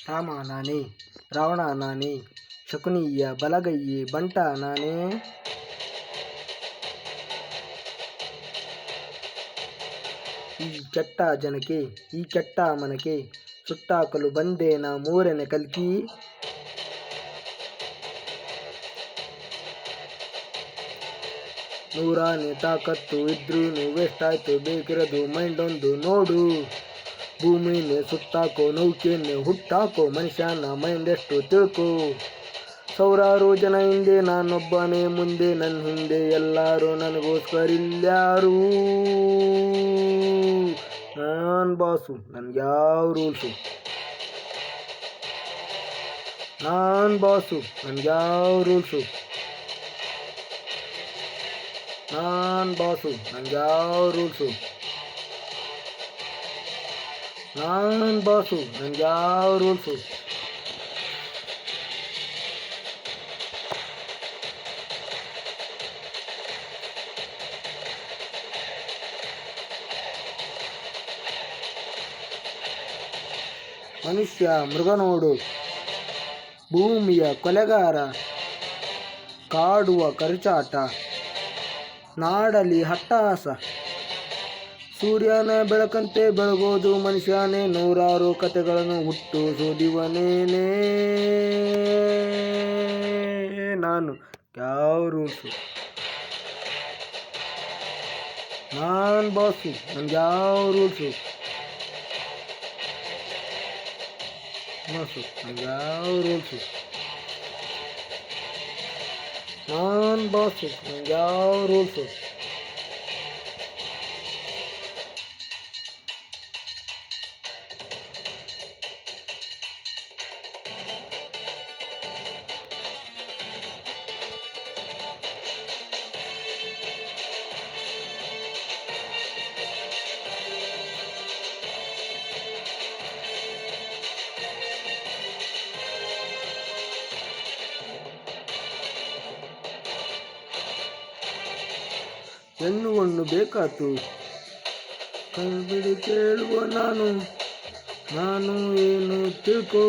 ರಾಮ ನಾನೇ, ರಾವಣ ನಾನೇ, ಶಕುನಿಯ ಬಲಗೈಯೇ ಬಂಟ ನಾನೇ. ಈ ಕೆಟ್ಟ ಜನಕ್ಕೆ, ಈ ಕೆಟ್ಟ ಮನಕ್ಕೆ ಸುಟ್ಟಾಕಲು ಬಂದೆ ನಾ ಮೂರನೇ ಕಲ್ಕಿ. ನೂರಾನೆ ತಾಕತ್ತು ಇದ್ರೂ ವೇಸ್ಟ್ ಆಯ್ತು, ಬೇಕಿರೋದು ಮೈಂಡ್ ಒಂದು ನೋಡು. ಭೂಮಿನೇ ಸುತ್ತಾಕೋ, ನೌಕೆಯನ್ನೇ ಹುಟ್ಟಾಕೋ, ಮನುಷ್ಯನ ಮೈಂಡ್ ಎಷ್ಟು ತಿಳ್ಕೋ. ಸಾವಿರಾರು ಜನ ಹಿಂದೆ ನಾನೊಬ್ಬನೇ ಮುಂದೆ, ನನ್ನ ಹಿಂದೆ ಎಲ್ಲರೂ ನನಗೋಸ್ಕರಿಲ್ಲಾರು. ನಾನ್ ಬಾಸು, ನನ್ಗ್ಯಾವ ರೂಲ್ಸು. ನಾನ್ ಬಾಸು, ನನ್ಗ್ಯಾವ ರೂಲ್ಸು. ನಾನ್ ಬಾಸು, ನನ್ಗ್ಯಾವ ರೂಲ್ಸು. ನಾನ್ ಬಾಸು, ನನ್ಗ್ಯಾವ ರೂಲ್ಸು. ಮನುಷ್ಯ ಮೃಗ ನೋಡು, ಭೂಮಿಯ ಕೊಲೆಗಾರ, ಕಾಡುವ ಕರಚಾಟ, ನಾಡಲಿ ಹಟ್ಟಹಾಸ. ಸೂರ್ಯನ ಬೆಳಕಂತೆ ಬೆಳಗೋದು ಮನುಷ್ಯನೇ, ನೂರಾರು ಕತೆಗಳನ್ನು ಹುಟ್ಟು ಸೋದಿವನೇನೇ. ನಾನು ಯಾವ ರೂಲ್ಸು. ನಾನ್ ಬಾಸು, ನನ್ಗ್ಯಾವ ರೂಲ್ಸು. ಬಾಸು, ನನ್ಗ್ಯಾವ ರೂಲ್ಸು. ನಾನ್ ಬಾಸು, ನನ್ಗ್ಯಾವ ರೂಲ್ಸು. ಹೆಣ್ಣು ಬೇಕಾತು ಕೈ ಬಿಡಿ ಕೇಳುವ ನಾನು, ನಾನು ಏನು ತಿಳ್ಕೊ.